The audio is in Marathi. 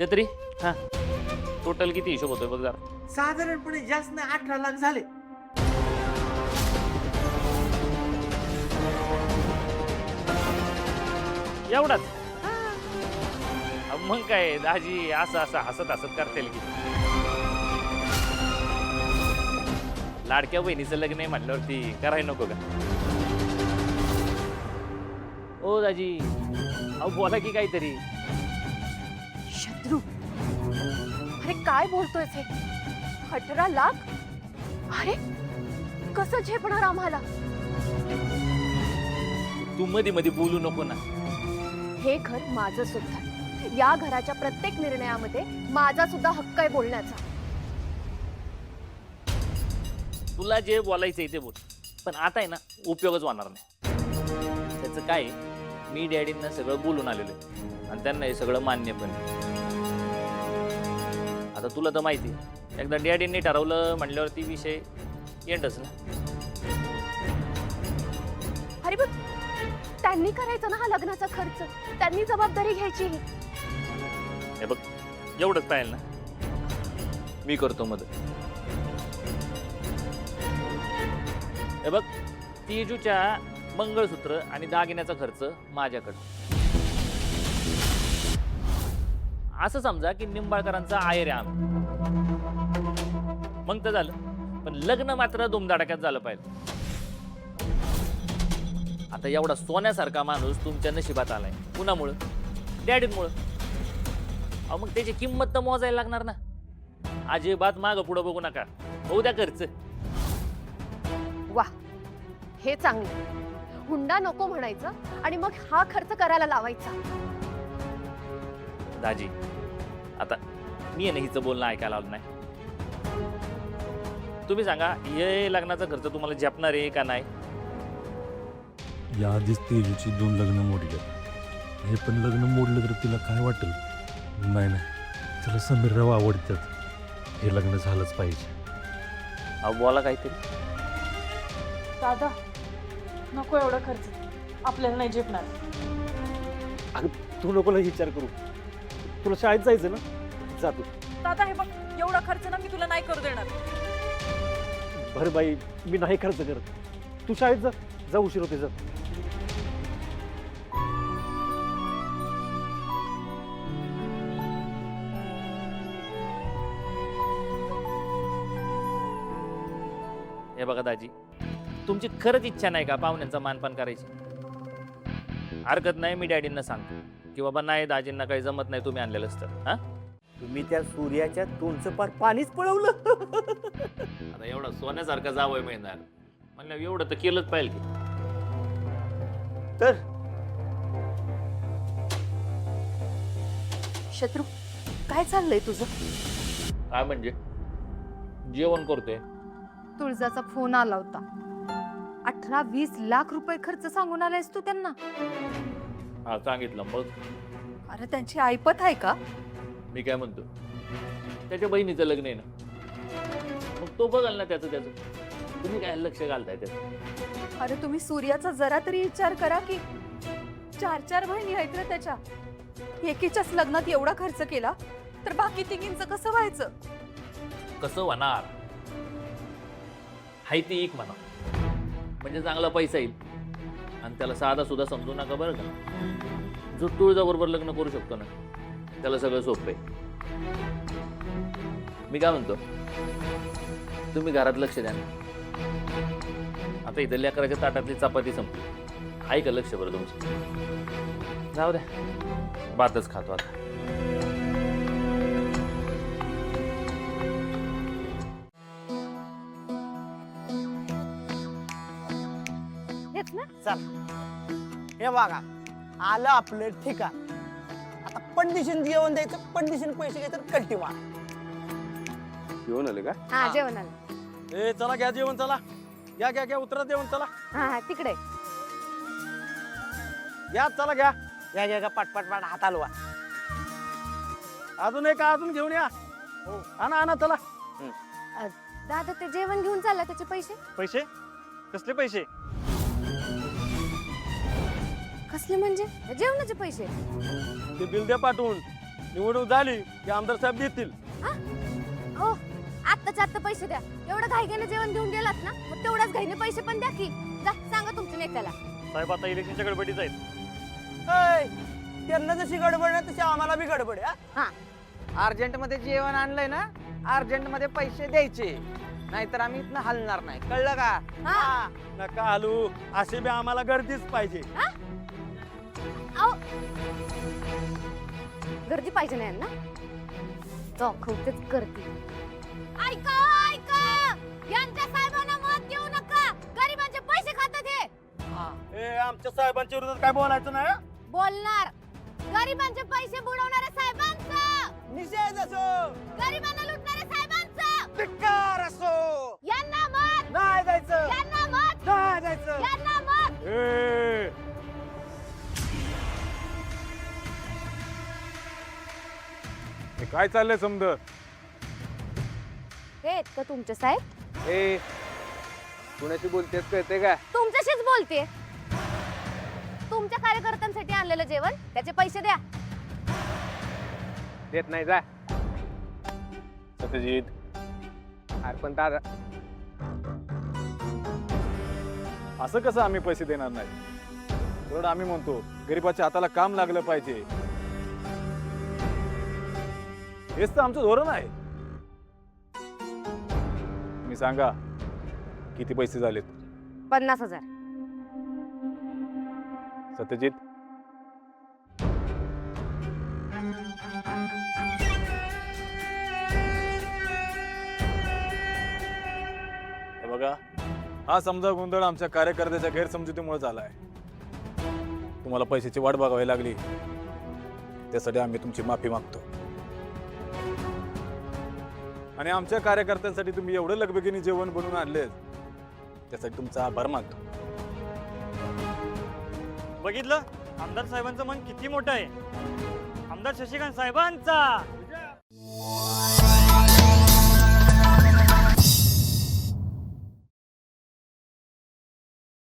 छत्री हा टोटल किती हिशोब होतोय बघ जरा. साधारणपणे जास्त नाही 18 लाख झाले. एवढाच मग काय दाजी असं असं हसत हसत करतील की. लाडक्या बहिणीचं लग्न आहे म्हटल्यावरती करायला नको का. ओ दाजी अहो बोला की काहीतरी. शत्रू अरे काय बोलतोय हे? 18 लाख? अरे कसं झेपणार आम्हाला? तू मध्ये मध्ये बोलू नको ना. हे घर माझं सुद्धा. या घराच्या प्रत्येक निर्णयामध्ये माझा सुद्धा हक्क आहे बोलण्याचा. तुला जे बोलायचंय ते बोल, पण आता आहे ना उपयोगच होणार नाही. त्याचं काय आहे, मी डॅडींना सगळं बोलून आलेलो आहे आणि त्यांना हे सगळं मान्य पण आहे. आता तुला तर माहिती आहे, एकदा डॅडींनी ठरवलं म्हणल्यावरती विषय एंडच ना. अरे बघ त्यांनी करायचा ना हा लग्नाचा खर्च. त्यांनी जबाबदारी घ्यायची. हे बघ एवढंच पाहिजे ना, मी करतो मदत. हे बघ तेजूच्या मंगळसूत्र आणि दागिन्याचा खर्च माझ्याकडे. असं समजा की निंबाळकरांचा आयर आहे आम्ही. मग तर झालं, पण लग्न मात्र धुमधडाक्यात झालं पाहिजे. आता एवढा सोन्यासारखा माणूस तुमच्या नशिबात आलाय कुणामुळं? डॅडींमुळं. अहो मग त्याची किंमत तर मोजायला लागणार ना. अजिबात मागं पुढं बघू नका, होऊ द्या खर्च. वा हे चांगलं. हुंडा नको म्हणायचं आणि मग हा खर्च करायला लावायचा. दाजी आता मी आहे ना हिचं बोलणं ऐकायला आलं नाही. तुम्ही सांगा हे लग्नाचा खर्च तुम्हाला झेपणार आहे का नाही? या आधीच तेजूची 2 लग्न मोडली. हे पण लग्न मोडलं तर तिला काय वाटेल? नाही नाही, तिला समीरराव आवडतात. हे लग्न झालंच पाहिजे. अहो बोला काहीतरी. दादा नको एवढा खर्च, आपल्याला नाही झेपणार. अगं तू नको विचार करू, तुला शाळेत जायचं ना, जा तू. दादा हे बघ एवढा खर्च ना मी तुला नाही करू देणार. बरं बाई मी नाही खर्च करत, तू शाळेत जा, जा उशीर होते जा. हे बघा दाजी, तुमची खरंच इच्छा नाही का पाहुण्यांचा मानपान करायची? हरकत नाही, मी डॅडींना सांगतो की बाबा नाही दाजींना काही जमत नाही, तुम्ही आणलेलं असतं. हा तुम्ही त्या सूर्याच्या तोंडचं पार पाणीच पळवलं. आता एवढा सोन्यासारखा जावं मिळणार म्हणलं, एवढं तर केलंच पाहिजे की. तर शत्रू काय चाललंय तुझं? काय म्हणजे? जेवण करतोय. तुळजाचा फोन आला होता. 18-20 लाख रुपये खर्च सांगून आलायस तू त्यांना? हा सांगितलं. मग अरे त्यांची ऐपत आहे का? मी काय म्हणतो, त्याच्या बहिणीचं लग्न आहे ना, मग तो बघाल ना त्याचं. तुम्ही काय लक्ष घालताय त्याचं? अरे तुम्ही सूर्याचा जरा तरी विचार करा की 4 बहिणी आहेत रे त्याच्या. एकीच्याच लग्नात एवढा खर्च केला तर बाकी तिघींचं कसं व्हायचं? कसं होणार? हाय ती एक म्हणा, म्हणजे चांगला पैसा येईल. आणि त्याला साधा सुद्धा समजू नका बरं का. जो तुळजाबरोबर लग्न करू शकतो ना, त्याला सगळं सोपं आहे. मी काय म्हणतो, तुम्ही घरात लक्ष द्या ना. आता इथं लेकराच्या ताटातली चपाती संपली. आहे का लक्ष बरं तुमचं? जाऊ द्या, भातच खातो आता. हेच ना? चल हे बघा, आलं आपलं ठिकाण. आता पंडिशन जेवण द्यायचं, पंडिशन पैसे घ्यायचं, कल्टी मार. जेवण आले का? हा जेवण आलं. ए चला घ्या जेवण, चला घ्या घ्या घ्या, उतरा जेवण, चला हा तिकडे. घ्या, चला घ्या. या घ्या पटपट हात हलवा. अजून एक अजून घेऊन या. हो आणा आणा, चला. दादा ते जेवण घेऊन चालला, त्याचे पैसे? पैसे कसले पैसे? कसले म्हणजे? जेवणाचे पैसे? ते बिल द्या पाठवून. निवडणूक झाली की आमदार साहेब देतील. हो आत्ताच्या आत्ता पैसे द्या. एवढं घाईघाईने जेवण घेऊन गेलात ना, मग तेवढ्याच घाईने पैसे पण द्या की. जा सांगा तुमच्या नेत्याला. साहेब आता इलेक्शनच्या गडबडीत आहेत. ऐ, त्यांना जशी गडबड आहे तशी आम्हाला बी गडबड आहे हा? अर्जंट मध्ये जेवण आणलंय ना, अर्जंट मध्ये पैसे द्यायचे, नाहीतर आम्ही इथनं हलणार नाही, कळलं का? हा नका हलू, असे बी आम्हाला गर्दीच पाहिजे. अहो गर्दी पाहिजे नाही ना, दाखवतेच गर्दी. ऐका ऐका, यांच्या साहेबांना मत देऊ नका, गरिबांचे पैसे खातात हे. ए, आमच्या साहेबांच्या विरोधात काय बोलायचं नाही. बोलणार गरिबांचे पैसे बुडवणाऱ्या साहेबांचं, निषेध असो, गरिबांना लुटणाऱ्या साहेबांचं. धिक्कार असो. यांना मत, नाही जायचं, यांना मत, नाही जायचं. यांना मत. ए, हे काय चाललंय समद? हे आहेत का तुमचे साहेब? ए, कुणाशी बोलतेस कळते का? तुमच्याशीच बोलते. तुमच्या कार्यकर्त्यांसाठी आणलेलं जेवण, त्याचे पैसे द्या. देत नाही जा. सत्यजित, अरे पण दादा, असं कसं आम्ही पैसे देणार नाही? उलट आम्ही म्हणतो गरीबाच्या हाताला काम लागलं पाहिजे, हेच तर आमचं धोरण आहे. तुम्ही सांगा किती पैसे झालेत? 50,000. सत्यजित, हे बघा, हा समजा गोंधळ आमच्या कार्यकर्त्याच्या गैरसमजुतीमुळे झालाय. तुम्हाला पैशाची वाट बघावी लागली, त्यासाठी आम्ही तुमची माफी मागतो. आणि आमच्या कार्यकर्त्यांसाठी तुम्ही एवढं लगबगीने जेवण बनवून आणले, त्यासाठी तुमचा आभार मानतो. बघितलं आमदार साहेबांचं मन किती मोठं आहे. आमदार शशिकांत साहेबांचा